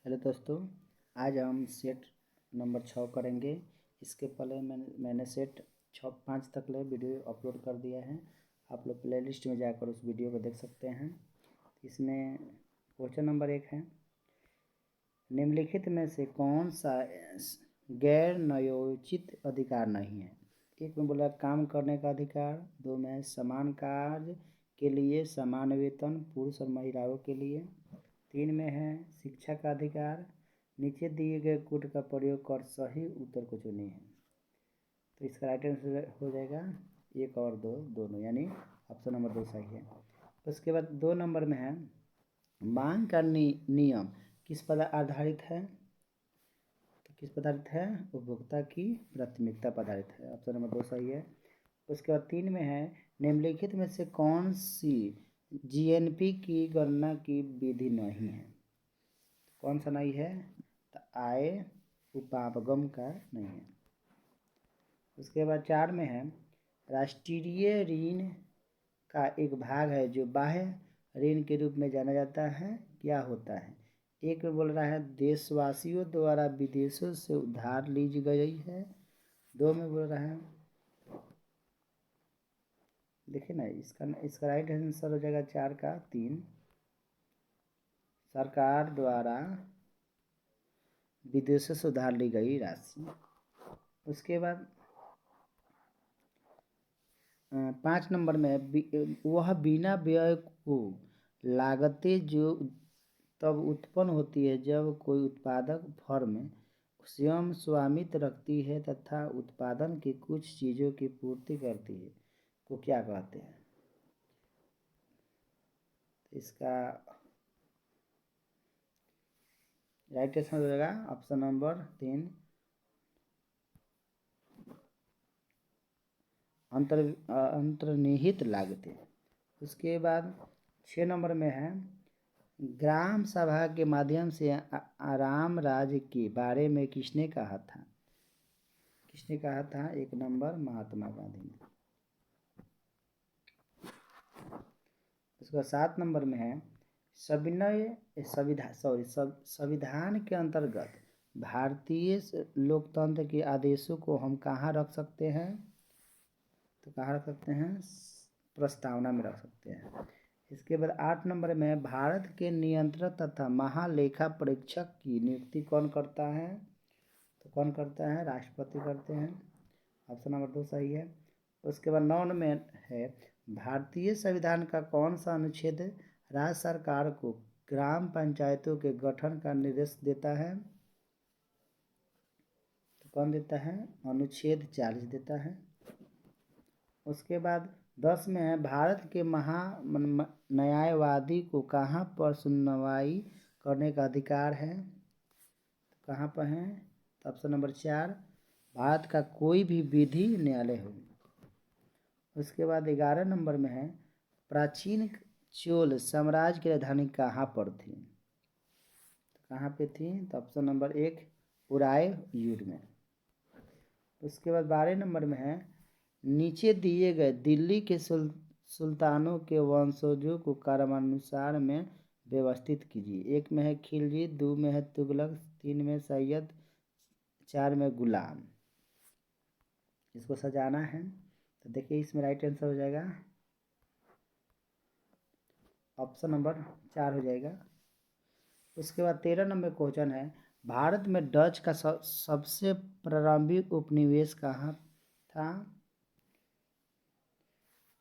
Hello दोस्तों, आज हम सेट नंबर 6 करेंगे। इसके पहले मैंने सेट 5 तक ले वीडियो अपलोड कर दिया है। आप लोग प्लेलिस्ट में जाकर उस वीडियो को देख सकते हैं। इसमें क्वेश्चन नंबर 1 है, निम्नलिखित में से कौन सा गैर न्यायोचित अधिकार नहीं है। एक में बोला काम करने का अधिकार, 2 में है समान कार्य के लिए समान वेतन पुरुष और महिलाओं के लिए, 3 में है शिक्षा का अधिकार। नीचे दिए गए कोड का प्रयोग कर सही उत्तर को चुनिए। तो इसका राइट आंसर हो जाएगा 1 और 2 दोनों, यानी ऑप्शन नंबर 2 सही है। उसके बाद 2 नंबर में है मांग का नियम किस पर आधारित है। तो किस पर आधारित है, उपभोक्ता की प्राथमिकता पर आधारित है। ऑप्शन नंबर 2 सही है। उसके बाद 3 में है निम्नलिखित में से कौन सी जीएनपी की गणना की विधि नहीं है। कौन सा नहीं है, तो आय उपागम का नहीं है। उसके बाद 4 में है राष्ट्रीय ऋण का एक भाग है जो बाह्य ऋण के रूप में जाना जाता है, क्या होता है। एक में बोल रहा है देशवासियों द्वारा विदेशों से उधार ली गई है। 2 में बोल रहा है, देखिए ना, इसका राइट आंसर हो जाएगा 4 का 3, सरकार द्वारा विदेशों से उधार ली गई राशि। उसके बाद 5 नंबर में वह बिना व्यय को लागतें जो तब उत्पन्न होती है जब कोई उत्पादक फर्म स्वयं स्वामित्व रखती है तथा उत्पादन की कुछ चीज़ों की पूर्ति करती है को क्या कहते हैं। इसका राइट आंसर हो जाएगा ऑप्शन नंबर 3, अंतर्निहित लागतें। उसके बाद 6 नंबर में है ग्राम सभा के माध्यम से आराम राज्य के बारे में किसने कहा था। किसने कहा था, 1 नंबर महात्मा गांधी ने। उसके बाद 7 नंबर में है संविधान के अंतर्गत भारतीय लोकतंत्र के आदेशों को हम कहाँ रख सकते हैं। तो कहाँ रख सकते हैं, प्रस्तावना में रख सकते हैं। इसके बाद 8 नंबर में भारत के नियंत्रक तथा महालेखा परीक्षक की नियुक्ति कौन करता है। तो कौन करता है, राष्ट्रपति करते हैं। ऑप्शन नंबर 2 सही है। उसके बाद 9 में है भारतीय संविधान का कौन सा अनुच्छेद राज्य सरकार को ग्राम पंचायतों के गठन का निर्देश देता है। तो कौन देता है, अनुच्छेद 40 देता है। उसके बाद 10 में है भारत के न्यायवादी को कहाँ पर सुनवाई करने का अधिकार है। तो कहाँ पर है, तो ऑप्शन नंबर 4, भारत का कोई भी विधि न्यायालय हो। उसके बाद 11 नंबर में है प्राचीन चोल साम्राज्य की राजधानी कहाँ पर थी। तो कहाँ पे थी, तो ऑप्शन नंबर 1, उदयपुर में। उसके बाद 12 नंबर में है नीचे दिए गए दिल्ली के सुल्तानों के वंशजों को क्रमानुसार में व्यवस्थित कीजिए। 1 में है खिलजी, 2 में है तुगलक, 3 में सैयद, 4 में गुलाम। इसको सजाना है, तो देखिए इसमें राइट आंसर हो जाएगा ऑप्शन नंबर 4 हो जाएगा। उसके बाद 13 नंबर क्वेश्चन है भारत में डच का सबसे प्रारंभिक उपनिवेश कहाँ था।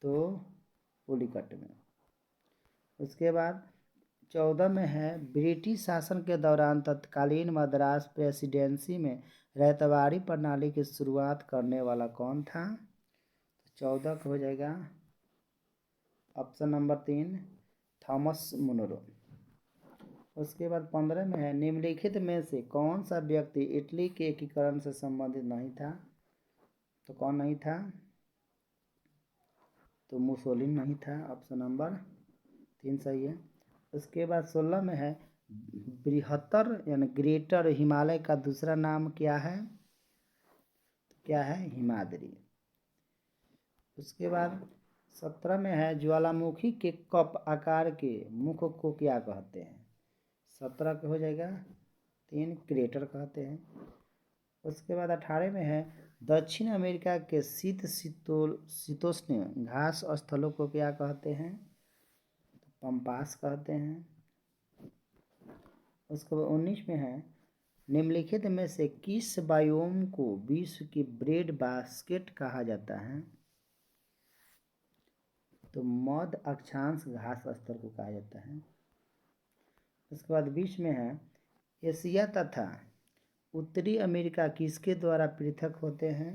तो पुलिकट में। उसके बाद 14 में है ब्रिटिश शासन के दौरान तत्कालीन मद्रास प्रेसिडेंसी में रैयतवाड़ी प्रणाली की शुरुआत करने वाला कौन था। 14 हो जाएगा ऑप्शन नंबर 3, थॉमस मुनरो। उसके बाद 15 में है निम्नलिखित में से कौन सा व्यक्ति इटली के एकीकरण से संबंधित नहीं था। तो कौन नहीं था, तो मुसोलिनी नहीं था। ऑप्शन नंबर 3 सही है। उसके बाद 16 में है बृहत्तर यानी ग्रेटर हिमालय का दूसरा नाम क्या है। क्या है, हिमाद्री। उसके बाद 17 में है ज्वालामुखी के कप आकार के मुख को क्या कहते हैं। 17 हो जाएगा 3 क्रेटर कहते हैं। उसके बाद 18 में है दक्षिण अमेरिका के शीतोष्ण घास स्थलों को क्या कहते हैं? तो पंपास कहते हैं। उसके बाद 19 में है निम्नलिखित में से किस बायोम को विश्व की ब्रेड बास्केट कहा जाता है? तो मध्य अक्षांश घास स्थल को कहा जाता है। उसके बाद 20 में है एशिया तथा उत्तरी अमेरिका किसके द्वारा पृथक होते हैं?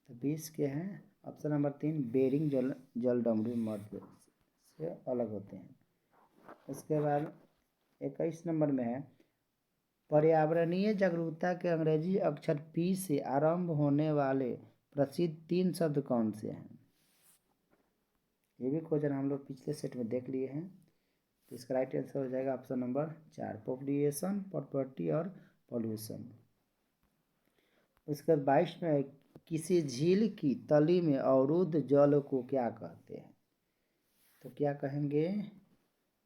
तो 20 के हैं ऑप्शन नंबर 3 बेरिंग जलडमरू मध्य से अलग होते हैं। उसके बाद 21 नंबर में है पर्यावरणीय जागरूकता के अंग्रेजी अक्षर P से आरंभ होने वाले प्रसिद्ध 3 शब्द कौन से हैं? ये भी क्वेश्चन हम लोग पिछले सेट में देख लिए हैं। तो इसका राइट आंसर हो जाएगा ऑप्शन नंबर 4 पॉपुलेशन, प्रॉपर्टी और पॉल्यूशन। उसके बाद 22 में किसी झील की तली में अवरुद्ध जल को क्या कहते हैं? तो क्या कहेंगे?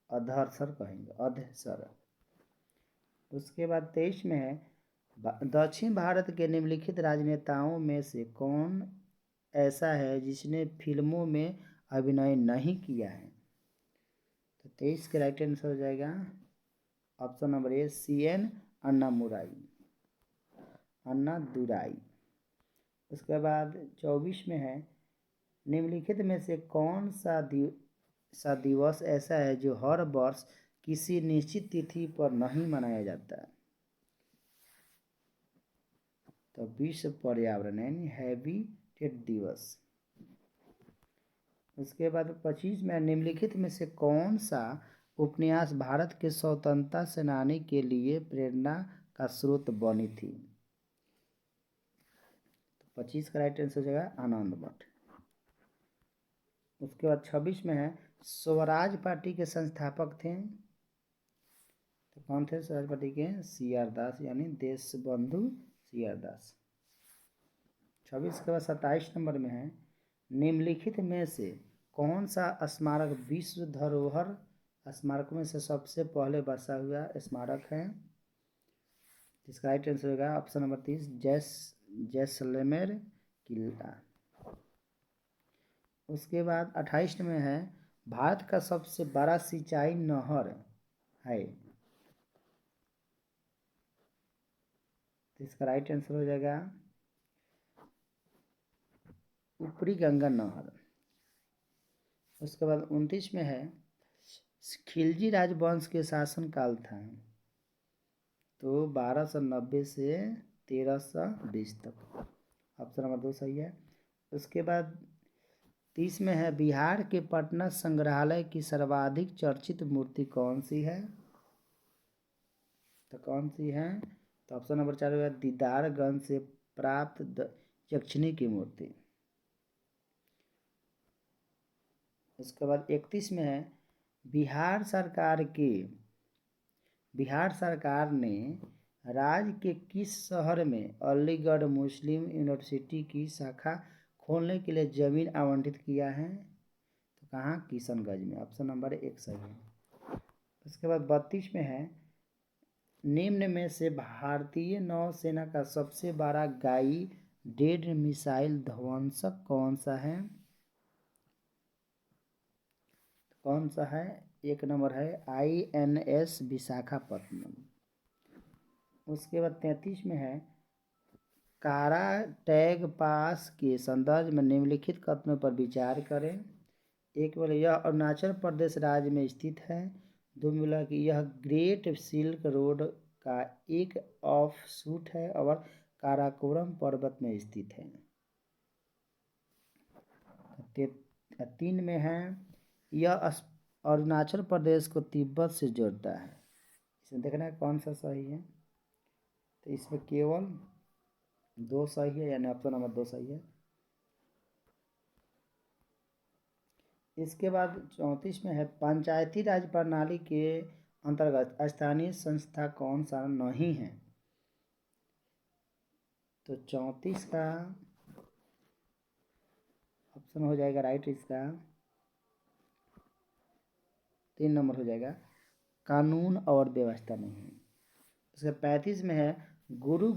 अधरसर कहेंगे, अधसर। उसके बाद 23 में है दक्षिण भारत के निम्नलिखित राजनेताओं में से कौन ऐसा है जिसने फिल्मों में अभिनय नहीं किया है? तो 23 के राइट आंसर हो जाएगा option number A CN Annadurai. उसके बाद 24 में है निम्नलिखित में से कौन सा दिवस ऐसा है जो हर वर्ष किसी निश्चित तिथि पर नहीं मनाया जाता? तो विश्व पर्यावरण यानी हैबिटेट दिवस। उसके बाद 25 में निम्नलिखित में से कौन सा उपन्यास भारत के स्वतंत्रता सेनानी के लिए प्रेरणा का स्रोत बनी थी? तो 25 का राइट आंसर हो जाएगा आनंद मठ। उसके बाद 26 में है स्वराज पार्टी के संस्थापक थे। तो कौन थे स्वराज पार्टी के? CR दास यानी देशबंधु CR दास। 26 के बाद 27 नंबर में है निम्नलिखित में से कौन सा स्मारक विश्व धरोहर स्मारकों में से सबसे पहले बसा हुआ स्मारक है? इसका राइट आंसर होगा ऑप्शन नंबर 30 जैसलमेर किला। उसके बाद 28 में है भारत का सबसे बड़ा सिंचाई नहर है। तो इसका राइट आंसर हो जाएगा ऊपरी गंगा नहर। उसके बाद 29 में है खिलजी राजवंश के शासनकाल था। तो 1290 से 1320 तक ऑप्शन नंबर 2 सही है। उसके बाद 30 में है बिहार के पटना संग्रहालय की सर्वाधिक चर्चित मूर्ति कौन सी है? तो कौन सी है? तो ऑप्शन नंबर 4 होगा दीदारगंज से प्राप्त यक्षिणी की मूर्ति। उसके बाद 31 में है बिहार सरकार ने राज्य के किस शहर में अलीगढ़ मुस्लिम यूनिवर्सिटी की शाखा खोलने के लिए जमीन आवंटित किया है? तो कहाँ? किशनगंज में ऑप्शन नंबर 1 सही है। उसके बाद 32 में है निम्न में से भारतीय नौसेना का सबसे बड़ा गाइडेड मिसाइल ध्वंसक कौन सा है? कौन सा है? 1 नंबर है INS विशाखापट्टनम। उसके बाद 33 में है कारा टैग पास के संदर्भ में निम्नलिखित कथनों पर विचार करें। एक बोले यह अरुणाचल प्रदेश राज्य में स्थित है। 2 बोला कि यह ग्रेट सिल्क रोड का एक ऑफशूट है और काराकोरम पर्वत में स्थित है। 3 में है यह अरुणाचल प्रदेश को तिब्बत से जोड़ता है। इसमें देखना है कौन सा सही है। तो इसमें केवल 2 सही है यानी ऑप्शन नंबर 2 सही है। इसके बाद 34 में है पंचायती राज प्रणाली के अंतर्गत स्थानीय संस्था कौन सा नहीं है? तो 34 का ऑप्शन हो जाएगा राइट इसका 3 नंबर हो जाएगा कानून और व्यवस्था नहीं है। उसके 35 में है गुरु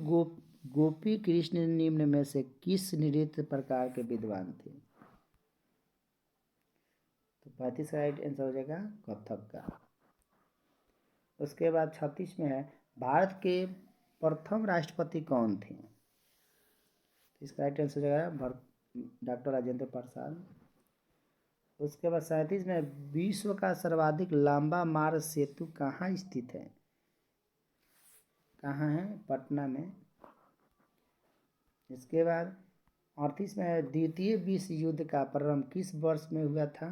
गोपी कृष्ण निम्न में से किस नृत्य प्रकार के विद्वान थे। तो 35 का राइट आंसर हो जाएगा कथक का। उसके बाद 36 में है भारत के प्रथम राष्ट्रपति कौन थे। इसका राइट आंसर हो जाएगा डॉक्टर राजेंद्र प्रसाद। उसके बाद 37 में विश्व का सर्वाधिक लंबा मार्ग सेतु कहाँ स्थित है। कहाँ है, पटना में। इसके बाद 38 में है द्वितीय विश्व युद्ध का प्रारंभ किस वर्ष में हुआ था।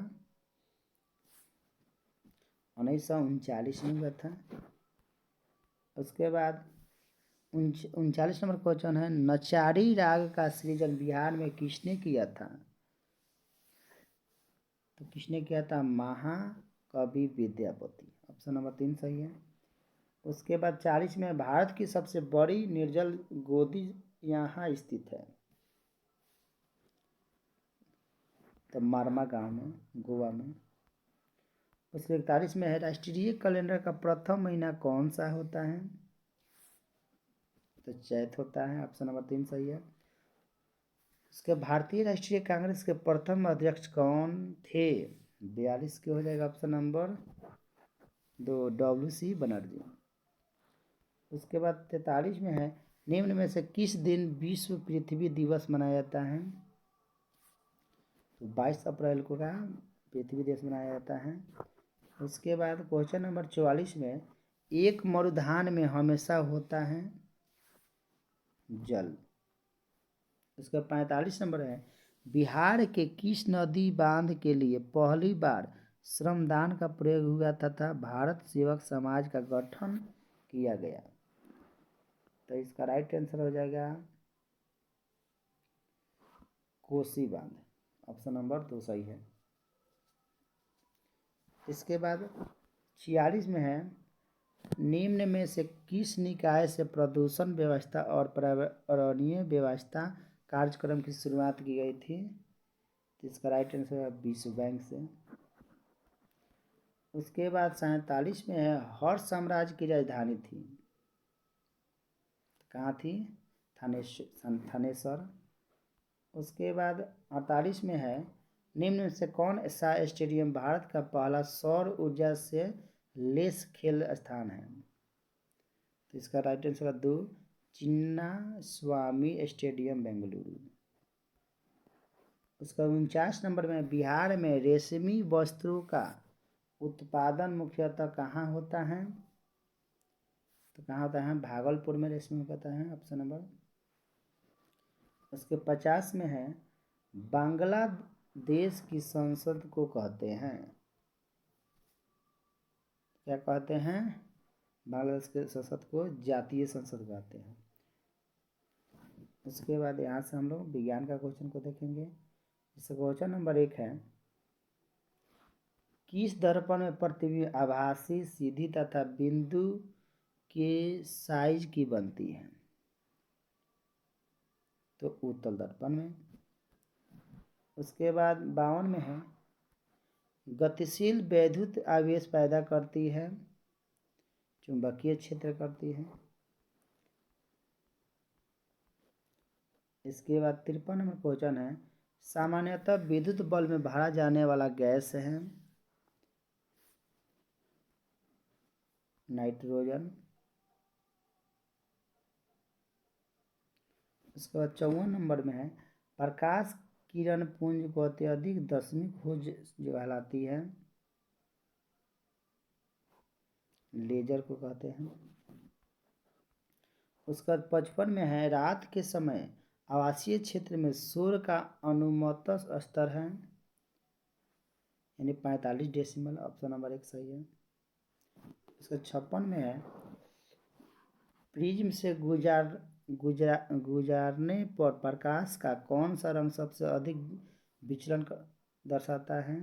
1939 में हुआ था। उसके बाद 39 नंबर क्वेश्चन है नचारी राग का सृजन बिहार में किसने किया था। तो किसने किया था, महाकवि विद्यापति। ऑप्शन नंबर 3 सही है। उसके बाद 40 में भारत की सबसे बड़ी निर्जल गोदी यहाँ स्थित है। तो मारमा गांव में, गोवा में। उसके 41 में है राष्ट्रीय कैलेंडर का प्रथम महीना कौन सा होता है। तो चैत होता है। ऑप्शन नंबर 3 सही है। उसके भारतीय राष्ट्रीय कांग्रेस के प्रथम अध्यक्ष कौन थे। 42 के हो जाएगा ऑप्शन नंबर 2 WC बनर्जी। उसके बाद 43 में है निम्न में से किस दिन विश्व पृथ्वी दिवस मनाया जाता है। तो 22 अप्रैल को का पृथ्वी दिवस मनाया जाता है। उसके बाद क्वेश्चन नंबर 44 में एक मरुधान में हमेशा होता है जल। उसका 45 नंबर है बिहार के किस नदी बांध के लिए पहली बार श्रमदान का प्रयोग हुआ तथा भारत सेवक समाज का गठन किया गया। तो इसका राइट आंसर हो जाएगा कोसी बांध। ऑप्शन नंबर 2 सही है। इसके बाद 46 में है निम्न में से किस निकाय से प्रदूषण व्यवस्था और पर्यावरणीय व्यवस्था कार्यक्रम की शुरुआत की गई थी। इसका राइट आंसर है विश्व बैंक से। उसके बाद 47 में है हर्ष साम्राज्य की राजधानी थी। कहाँ थी, थानेश्वर। उसके बाद 48 में है निम्न में से कौन सा स्टेडियम भारत का पहला सौर ऊर्जा से लेस खेल स्थान है। तो इसका राइट आंसर 2 चिन्ना स्वामी स्टेडियम बेंगलुरु। उसका 49 नंबर में बिहार में रेशमी वस्त्रों का उत्पादन मुख्यतः कहाँ होता है। तो कहाँ होता है, भागलपुर में रेशमी होता है। Option number. उसके 50 में है बांग्लादेश की संसद को कहते हैं, क्या कहते हैं, बांग्लादेश के संसद को जातीय संसद कहते हैं। उसके बाद यहाँ से हम लोग विज्ञान का क्वेश्चन को देखेंगे। इसका क्वेश्चन नंबर 1 है किस दर्पण में प्रतिबिंब आभासी सीधी तथा बिंदु के साइज की बनती है। तो उत्तल दर्पण में। उसके बाद 52 में है गतिशील वैद्युत आवेश पैदा करती है, चुंबकीय क्षेत्र करती है। इसके बाद 53 नंबर क्वेश्चन है सामान्यतः विद्युत बल्ब में भरा जाने वाला गैस है नाइट्रोजन। उसके बाद 54 नंबर में है प्रकाश किरण पुंज को अत्यधिक दशमिक खोज जो कहलाती है, लेजर को कहते हैं। उसका 55 में है रात के समय आवासीय क्षेत्र में शोर का अनुमत स्तर है यानी 45 डेसिमल। ऑप्शन नंबर 1 सही है। उसका 56 में है प्रिज्म से गुजारने पर प्रकाश का कौन सा रंग सबसे अधिक विचलन दर्शाता है।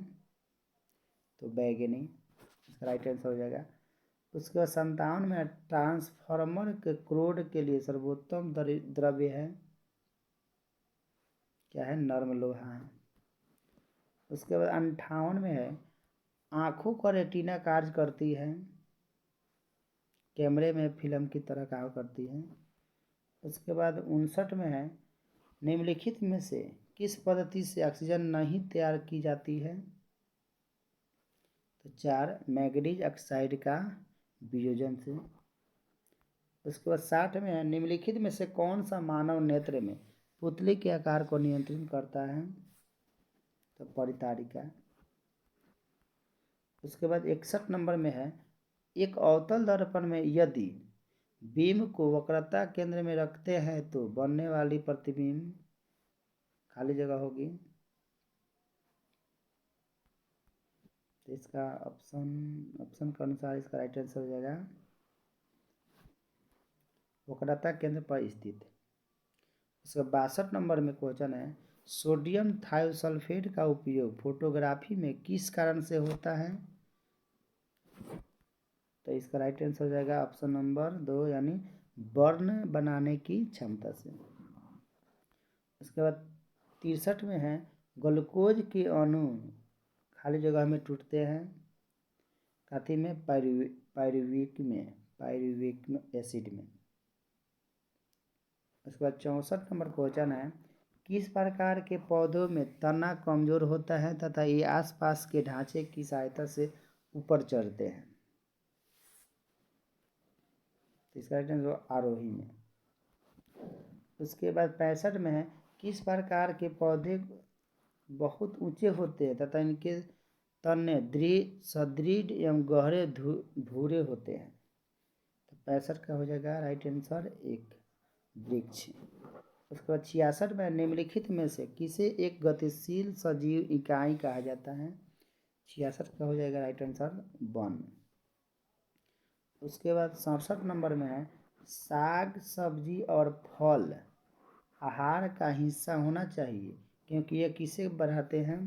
तो बैगनी। इसका राइट आंसर हो जाएगा। उसके बाद 57 में ट्रांसफार्मर के क्रोड के लिए सर्वोत्तम द्रव्य है, क्या है, नर्म लोहा है। उसके बाद 58 में है आँखों का रेटिना कार्य करती है, कैमरे में फिल्म की तरह काम करती है। उसके बाद 59 में है, निम्नलिखित में से किस पद्धति से ऑक्सीजन नहीं तैयार की जाती है? तो 4 मैग्नीज ऑक्साइड का वियोजन से। उसके बाद 60 में है, निम्नलिखित में से कौन सा मानव नेत्र में पुतली के आकार को नियंत्रित करता है? तो परितारिका। उसके बाद 61 नंबर में है, एक अवतल दर्पण में यदि बीम को वक्रता केंद्र में रखते हैं तो बनने वाली प्रतिबिंब खाली जगह होगी। तो इसका ऑप्शन के अनुसार इसका राइट आंसर हो जाएगा वक्रता केंद्र पर स्थित। उसका 62 नंबर में क्वेश्चन है, सोडियम थायोसल्फेट का उपयोग फोटोग्राफी में किस कारण से होता है? तो इसका राइट आंसर हो जाएगा ऑप्शन नंबर 2 यानी बर्न बनाने की क्षमता से। उसके बाद 63 में है, ग्लूकोज के अणु खाली जगह में टूटते हैं काथी में? पायरुविक एसिड में। उसके बाद 64 नंबर क्वेश्चन है, किस प्रकार के पौधों में तना कमजोर होता है तथा ये आसपास के ढांचे की सहायता से ऊपर चढ़ते हैं? तो इसका राइट आंसर आरोही में। उसके बाद 65 में है, किस प्रकार के पौधे बहुत ऊंचे होते हैं तथा इनके तने सदृढ़ एवं गहरे भूरे होते हैं? तो 65 का हो जाएगा राइट आंसर एक वृक्ष। उसके बाद 66 में, निम्नलिखित में से किसे एक गतिशील सजीव इकाई कहा जाता है? 66 का हो जाएगा राइट आंसर वन। उसके बाद 67 नंबर में है, साग सब्जी और फल आहार का हिस्सा होना चाहिए क्योंकि ये किसे बढ़ाते हैं?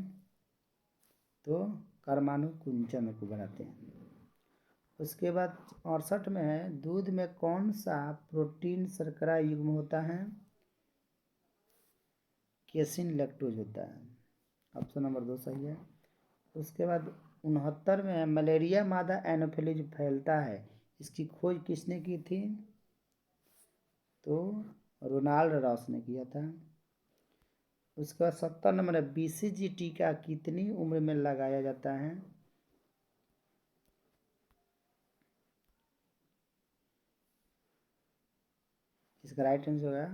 तो परमाणु कुंचन को बढ़ाते हैं। उसके बाद 68 में है, दूध में कौन सा प्रोटीन शर्करा युग्म होता है? केसिन लैक्टोज होता है। ऑप्शन नंबर 2 सही है। उसके बाद 69 में है, मलेरिया मादा एनोफिलीज फैलता है, इसकी खोज किसने की थी? तो रोनाल्ड रॉस ने किया था। उसके बाद 70 नंबर है, BCG टीका कितनी उम्र में लगाया जाता है? इसका राइट आंसर होगा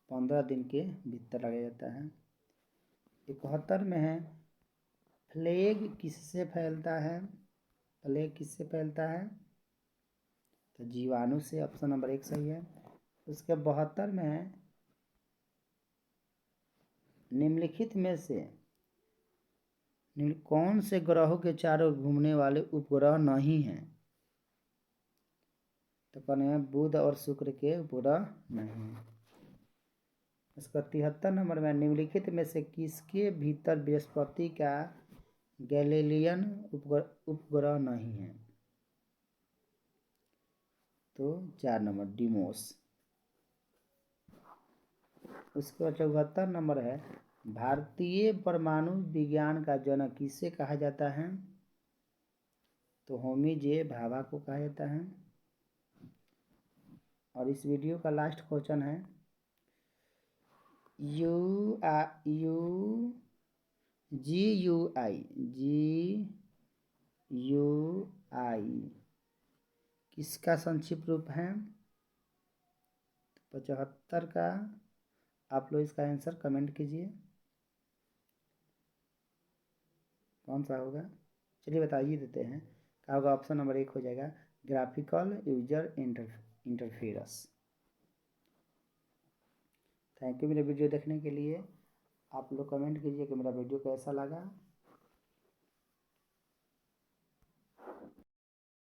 15 दिन के भीतर लगाया जाता है। 71 में है, प्लेग किससे फैलता है? प्लेग किससे फैलता है? तो जीवाणु से। ऑप्शन नंबर 1 सही है। उसके 72 में है, निम्नलिखित में से कौन से ग्रहों के चारों ओर घूमने वाले उपग्रह नहीं हैं? तो कौन है? बुध और शुक्र के उपग्रह नहीं। उसका 73 नंबर में, निम्नलिखित में से किसके भीतर बृहस्पति का गैलीलियन उपग्रह नहीं है? तो 4 नंबर डिमोस। उसके बाद 74 नंबर है, भारतीय परमाणु विज्ञान का जनक किसे कहा जाता है? तो होमी जे भाभा को कहा जाता है। और इस वीडियो का लास्ट क्वेश्चन है, GUI किसका संक्षिप्त रूप है? 75 का। आप लोग इसका आंसर कमेंट कीजिए कौन सा होगा। चलिए बताइए देते हैं, क्या होगा? ऑप्शन नंबर 1 हो जाएगा graphical user interference. Thank you मेरे वीडियो देखने के लिए। आप लोग कमेंट कीजिए कि मेरा वीडियो कैसा लगा।